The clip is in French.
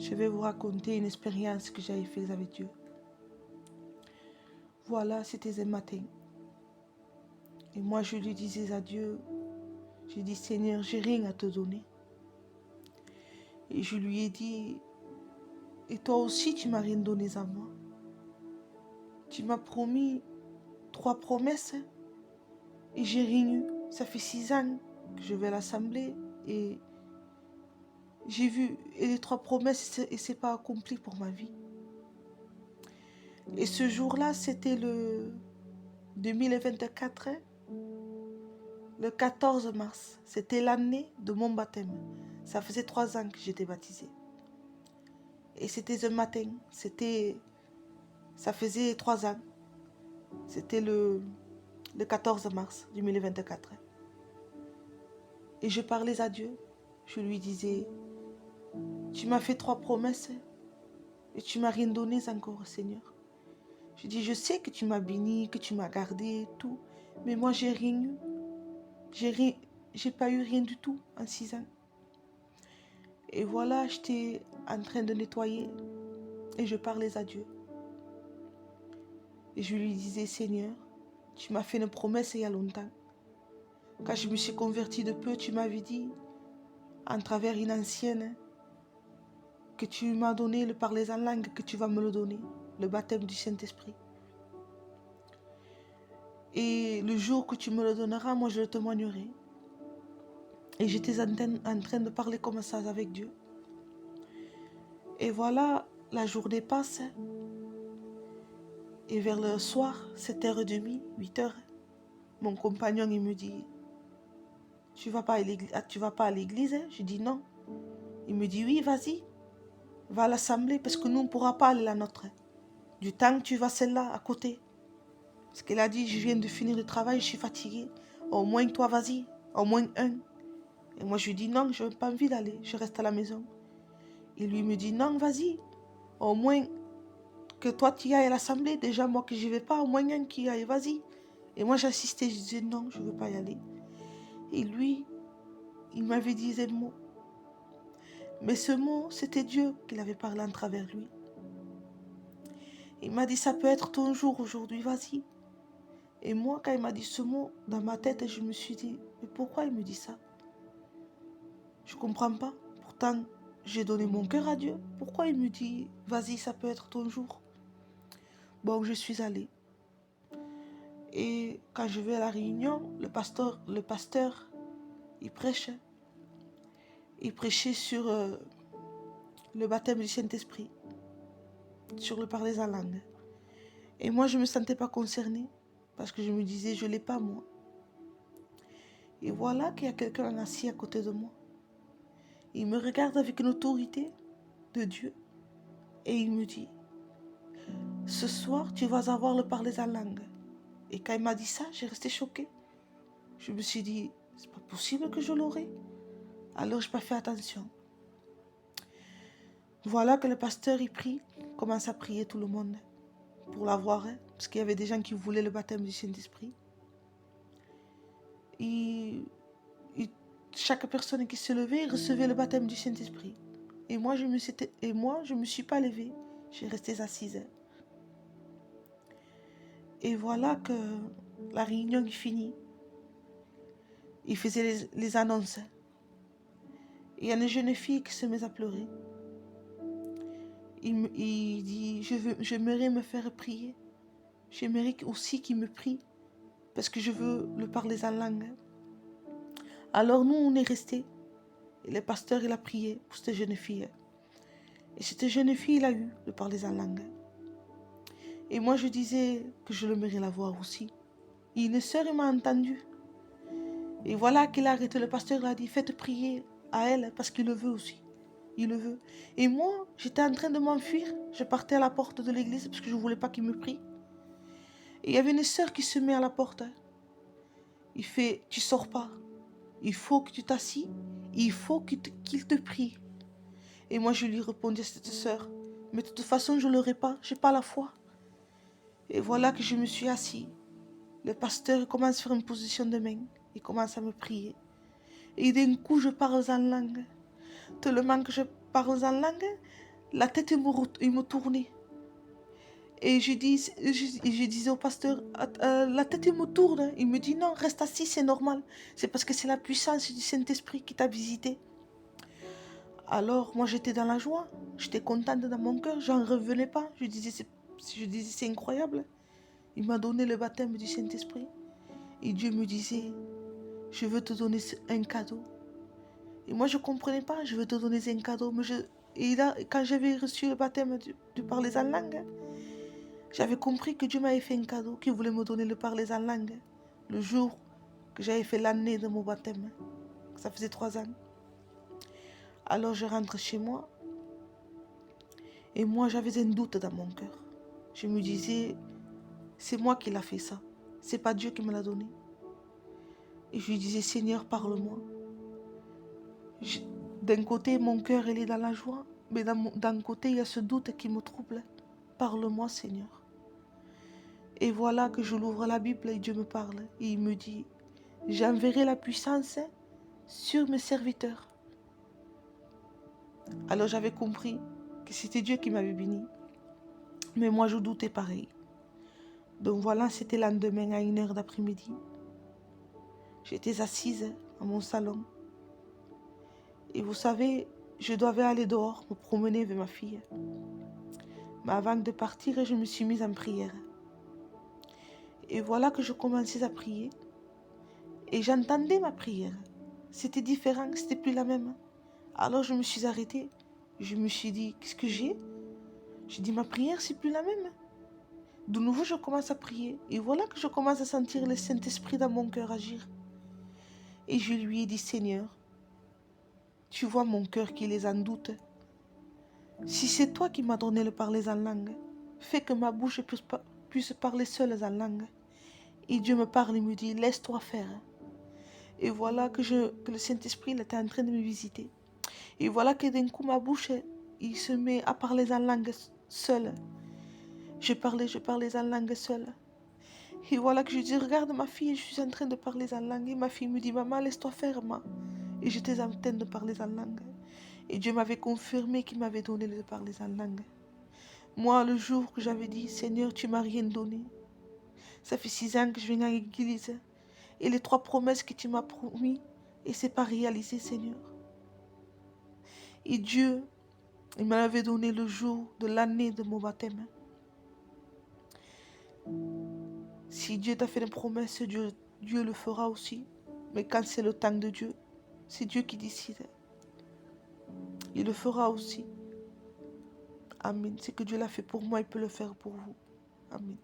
je vais vous raconter une expérience que j'avais faite avec Dieu. Voilà, c'était un matin. Et moi, je lui disais à Dieu, je dis Seigneur, j'ai rien à te donner. Et je lui ai dit, et toi aussi, tu m'as rien donné à moi. Tu m'as promis 3 promesses et j'ai rien eu. Ça fait 6 ans que je vais à l'assemblée et j'ai vu et les 3 promesses et c'est pas accompli pour ma vie. Et ce jour-là, c'était le 2024, le 14 mars. C'était l'année de mon baptême. Ça faisait 3 ans que j'étais baptisée. Et c'était un matin. Ça faisait 3 ans. C'était le 14 mars 2024. Et je parlais à Dieu. Je lui disais, tu m'as fait 3 promesses et tu m'as rien donné encore, Seigneur. Je dis, je sais que tu m'as béni, que tu m'as gardé, tout. Mais moi, j'ai rien eu. J'ai pas eu rien du tout en 6 ans. Et voilà, j'étais en train de nettoyer et je parlais à Dieu. Et je lui disais, Seigneur, tu m'as fait une promesse il y a longtemps. Quand je me suis convertie de peu, tu m'avais dit, en travers une ancienne, que tu m'as donné le parler en langue, que tu vas me le donner, le baptême du Saint-Esprit. Et le jour que tu me le donneras, moi je le témoignerai. Et j'étais en train de parler comme ça avec Dieu. Et voilà, la journée passe. Et vers le soir, 7h30, 8h, mon compagnon il me dit, tu vas pas à l'église? Je dis non. Il me dit, oui, vas-y, va à l'assemblée parce que nous on ne pourra pas aller la nôtre. Du temps que tu vas celle-là à côté. Parce qu'il a dit, je viens de finir le travail, je suis fatiguée. Au moins toi, vas-y, au moins un. Et moi je lui dis non, je n'ai pas envie d'aller, je reste à la maison. Et lui me dit non, vas-y, au moins que toi tu y ailles à l'assemblée, déjà moi que j'y vais pas, au moins un qui y aille, vas-y. Et moi j'assistais, je disais non, je ne veux pas y aller. Et lui, il m'avait dit un mot. Mais ce mot, c'était Dieu qui l'avait parlé en travers lui. Il m'a dit, ça peut être ton jour aujourd'hui, vas-y. Et moi, quand il m'a dit ce mot, dans ma tête, je me suis dit, mais pourquoi il me dit ça? Je ne comprends pas. Pourtant, j'ai donné mon cœur à Dieu. Pourquoi il me dit, vas-y, ça peut être ton jour? Bon, je suis allée. Et quand je vais à la réunion, le pasteur, il prêche. Il prêchait sur le baptême du Saint-Esprit, sur le parler en langue. Et moi, je ne me sentais pas concernée, parce que je me disais, je ne l'ai pas moi. Et voilà qu'il y a quelqu'un assis à côté de moi. Il me regarde avec une autorité de Dieu. Et il me dit, ce soir, tu vas avoir le parler en langue. Et quand il m'a dit ça, j'ai resté choquée. Je me suis dit, c'est pas possible que je l'aurai. Alors, je n'ai pas fait attention. Voilà que le pasteur, il prie, commence à prier tout le monde pour l'avoir, parce qu'il y avait des gens qui voulaient le baptême du Saint-Esprit. Et chaque personne qui se levait recevait le baptême du Saint-Esprit. Et moi, je me suis pas levée. J'ai resté assise. Et voilà que la réunion est finie. Il faisait les annonces. Il y a une jeune fille qui se met à pleurer. Il dit, j'aimerais me faire prier. J'aimerais aussi qu'il me prie. Parce que je veux le parler en langue. Alors nous, on est restés. Et le pasteur, il a prié pour cette jeune fille. Et cette jeune fille, il a eu le parler en langue. Et moi, je disais que je l'aimerais la voir aussi. Et une sœur, il m'a entendu. Et voilà qu'il a arrêté. Le pasteur, il a dit, faites prier à elle parce qu'il le veut aussi. Il le veut. Et moi, j'étais en train de m'enfuir. Je partais à la porte de l'église parce que je ne voulais pas qu'il me prie. Et il y avait une sœur qui se met à la porte. Il fait, tu sors pas. Il faut que tu t'assis. Il faut qu'il te prie. Et moi, je lui répondais à cette sœur, mais de toute façon, je ne l'aurai pas. Je n'ai pas la foi. Et voilà que je me suis assis. Le pasteur commence à faire une position de main. Il commence à me prier. Et d'un coup, je parle en langue. Tellement que je parle en langue, La tête, il me tournait. Et je disais au pasteur, la tête il me tourne. Il me dit, non, reste assis, c'est normal. C'est parce que c'est la puissance du Saint-Esprit qui t'a visité. Alors, moi, j'étais dans la joie. J'étais contente dans mon cœur. J'en revenais pas. Je disais, c'est incroyable. Il m'a donné le baptême du Saint-Esprit. Et Dieu me disait, je veux te donner un cadeau. Et moi, je ne comprenais pas. Je veux te donner un cadeau. Mais et là, quand j'avais reçu le baptême de parler en langue, j'avais compris que Dieu m'avait fait un cadeau, qu'il voulait me donner le parler en langue. Le jour que j'avais fait l'année de mon baptême. Ça faisait 3 ans. Alors, je rentre chez moi. Et moi, j'avais un doute dans mon cœur. Je me disais, c'est moi qui l'a fait ça. C'est pas Dieu qui me l'a donné. Et je lui disais, Seigneur, parle-moi. D'un côté, mon cœur, il est dans la joie. Mais d'un côté, il y a ce doute qui me trouble. Parle-moi, Seigneur. Et voilà que je l'ouvre la Bible et Dieu me parle. Et il me dit, j'enverrai la puissance sur mes serviteurs. Alors j'avais compris que c'était Dieu qui m'avait béni. Mais moi, je doutais pareil. Donc voilà, c'était le lendemain à 1h d'après-midi. J'étais assise à mon salon. Et vous savez, je devais aller dehors, me promener avec ma fille. Mais avant de partir, je me suis mise en prière. Et voilà que je commençais à prier. Et j'entendais ma prière. C'était différent, c'était plus la même. Alors je me suis arrêtée. Je me suis dit, qu'est-ce que j'ai? J'ai dit, ma prière, c'est plus la même. De nouveau, je commence à prier. Et voilà que je commence à sentir le Saint-Esprit dans mon cœur agir. Et je lui ai dit, Seigneur, tu vois mon cœur qui les en doute. Si c'est toi qui m'as donné le parler en langue, fais que ma bouche puisse parler seule en langue. Et Dieu me parle et me dit, laisse-toi faire. Et voilà que le Saint-Esprit était en train de me visiter. Et voilà que d'un coup, ma bouche, il se met à parler en langue seule. Je parlais en langue seule. Et voilà que je dis, regarde ma fille, je suis en train de parler en langue. Et ma fille me dit, maman, laisse-toi faire, maman. Et j'étais en train de parler en langue. Et Dieu m'avait confirmé qu'il m'avait donné de parler en langue. Moi, le jour que j'avais dit, Seigneur, tu m'as rien donné. Ça fait 6 ans que je viens à l'église. Et les 3 promesses que tu m'as promis, et c'est pas réalisé, Seigneur. Et Dieu, il m'avait donné le jour de l'année de mon baptême. Si Dieu t'a fait une promesse, Dieu le fera aussi. Mais quand c'est le temps de Dieu, c'est Dieu qui décide. Il le fera aussi. Amen. Ce que Dieu l'a fait pour moi, il peut le faire pour vous. Amen.